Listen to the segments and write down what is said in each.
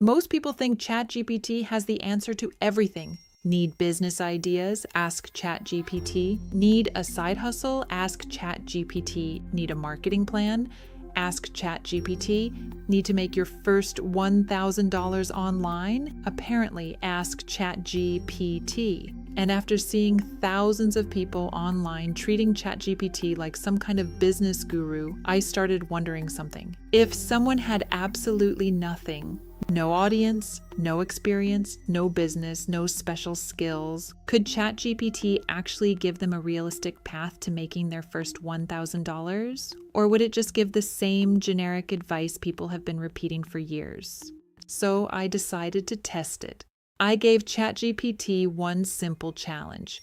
Most people think ChatGPT has the answer to everything. Need business ideas? Ask ChatGPT. Need a side hustle? Ask ChatGPT. Need a marketing plan? Ask ChatGPT. Need to make your first $1,000 online? Apparently, ask ChatGPT. And after seeing thousands of people online treating ChatGPT like some kind of business guru, I started wondering something. If someone had absolutely nothing, no audience, no experience, no business, no special skills, could ChatGPT actually give them a realistic path to making their first $1,000? Or would it just give the same generic advice people have been repeating for years? So I decided to test it. I gave ChatGPT one simple challenge.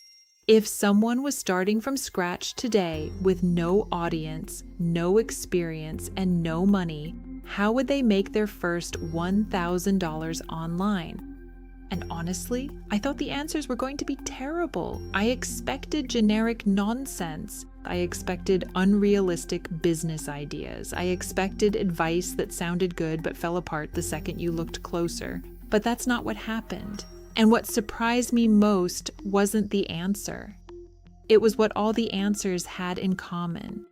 If someone was starting from scratch today with no audience, no experience, and no money, how would they make their first $1,000 online? And honestly, I thought the answers were going to be terrible. I expected generic nonsense. I expected unrealistic business ideas. I expected advice that sounded good but fell apart the second you looked closer. But that's not what happened. And what surprised me most wasn't the answer. It was what all the answers had in common.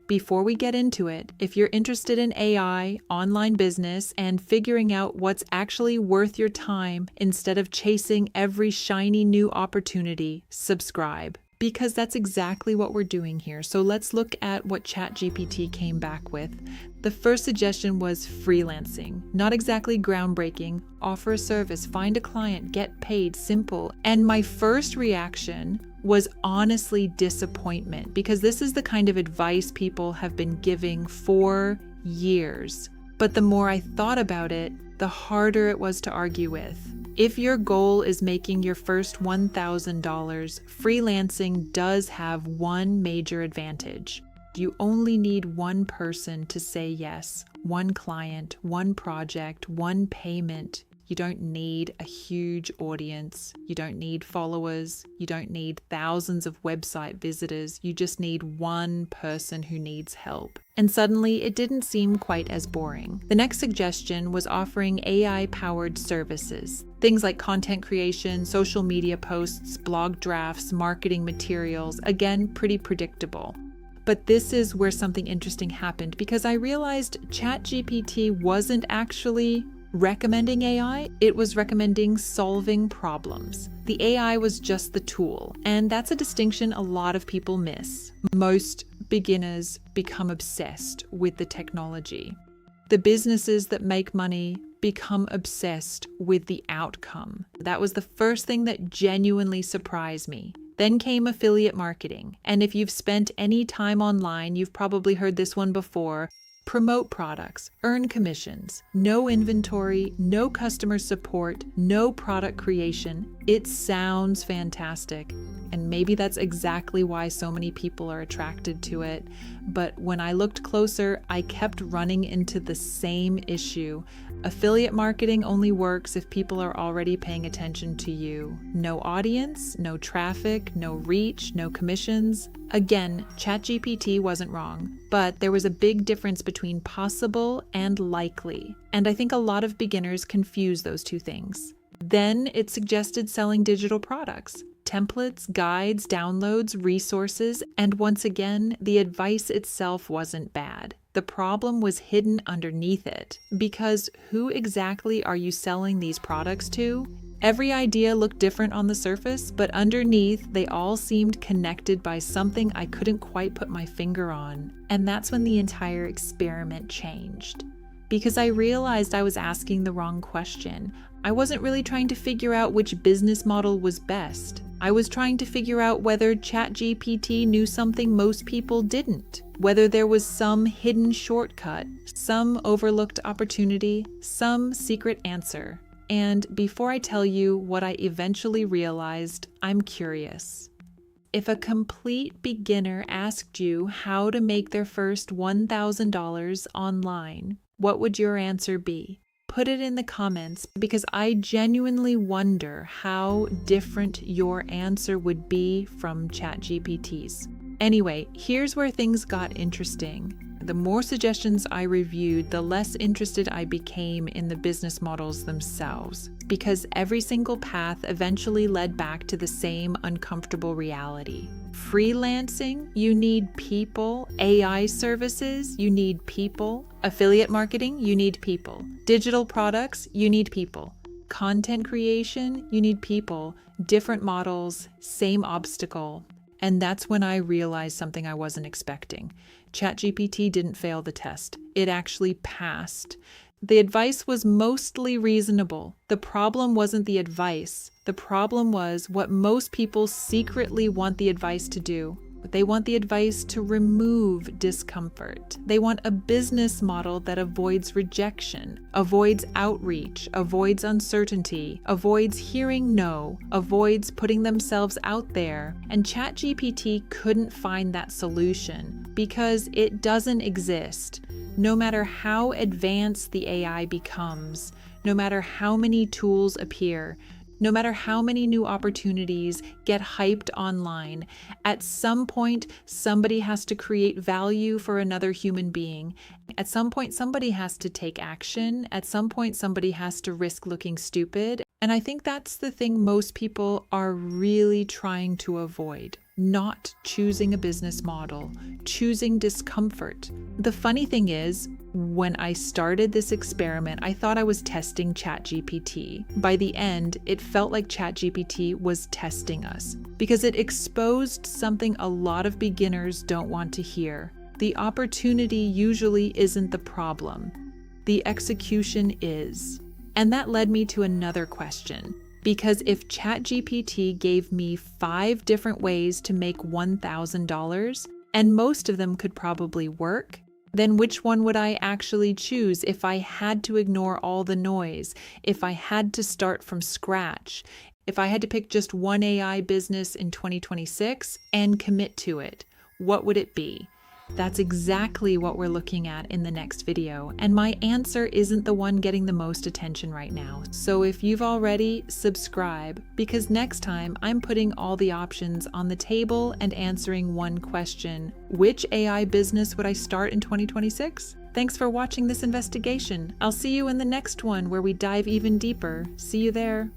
Before we get into it, if you're interested in AI, online business, and figuring out what's actually worth your time instead of chasing every shiny new opportunity, subscribe. Because that's exactly what we're doing here. So let's look at what ChatGPT came back with. The first suggestion was freelancing. Not exactly groundbreaking. Offer a service, find a client, get paid, simple. And my first reaction was honestly disappointment, because this is the kind of advice people have been giving for years. But the more I thought about it, the harder it was to argue with. If your goal is making your first $1,000, freelancing does have one major advantage. You only need one person to say yes, one client, one project, one payment. You don't need a huge audience. You don't need followers. You don't need thousands of website visitors. You just need one person who needs help. And suddenly, it didn't seem quite as boring. The next suggestion was offering AI-powered services. Things like content creation, social media posts, blog drafts, marketing materials. Again, pretty predictable. But this is where something interesting happened, because I realized ChatGPT wasn't actually recommending AI, it was recommending solving problems. The AI was just the tool, and that's a distinction a lot of people miss. Most beginners become obsessed with the technology. The businesses that make money become obsessed with the outcome. That was the first thing that genuinely surprised me. Then came affiliate marketing, and if you've spent any time online, you've probably heard this one before. Promote products, earn commissions, no inventory, no customer support, no product creation. It sounds fantastic. And maybe that's exactly why so many people are attracted to it. But when I looked closer, I kept running into the same issue. Affiliate marketing only works if people are already paying attention to you. No audience, no traffic, no reach, no commissions. Again, ChatGPT wasn't wrong, but there was a big difference between possible and likely. And I think a lot of beginners confuse those two things. Then it suggested selling digital products. Templates, guides, downloads, resources, and once again, the advice itself wasn't bad. The problem was hidden underneath it, because who exactly are you selling these products to? Every idea looked different on the surface, but underneath, they all seemed connected by something I couldn't quite put my finger on. And that's when the entire experiment changed. Because I realized I was asking the wrong question. I wasn't really trying to figure out which business model was best. I was trying to figure out whether ChatGPT knew something most people didn't, whether there was some hidden shortcut, some overlooked opportunity, some secret answer. And before I tell you what I eventually realized, I'm curious. If a complete beginner asked you how to make their first $1,000 online, what would your answer be? Put it in the comments, because I genuinely wonder how different your answer would be from ChatGPT's. Anyway, here's where things got interesting. the more suggestions I reviewed, the less interested I became in the business models themselves, because every single path eventually led back to the same uncomfortable reality. Freelancing, you need people. AI services, you need people. Affiliate marketing, you need people. Digital products, you need people. Content creation, you need people. Different models, same obstacle. And that's when I realized something I wasn't expecting. ChatGPT didn't fail the test. It actually passed. The advice was mostly reasonable. The problem wasn't the advice. The problem was what most people secretly want the advice to do. They want the advice to remove discomfort. They want a business model that avoids rejection, avoids outreach, avoids uncertainty, avoids hearing no, avoids putting themselves out there. And ChatGPT couldn't find that solution because it doesn't exist. No matter how advanced the AI becomes, no matter how many tools appear, no matter how many new opportunities get hyped online, at some point, somebody has to create value for another human being. At some point, somebody has to take action. At some point, somebody has to risk looking stupid. And I think that's the thing most people are really trying to avoid. Not choosing a business model, choosing discomfort. The funny thing is, when I started this experiment, I thought I was testing ChatGPT. By the end, it felt like ChatGPT was testing us because it exposed something a lot of beginners don't want to hear. The opportunity usually isn't the problem. The execution is. And that led me to another question. Because if ChatGPT gave me 5 different ways to make $1,000, and most of them could probably work, then which one would I actually choose if I had to ignore all the noise, if I had to start from scratch, if I had to pick just one AI business in 2026 and commit to it? What would it be? That's exactly what we're looking at in the next video, and my answer isn't the one getting the most attention right now. So if you've already, subscribe, because next time I'm putting all the options on the table and answering one question: which AI business would I start in 2026? Thanks for watching this investigation. I'll see you in the next one where we dive even deeper. See you there.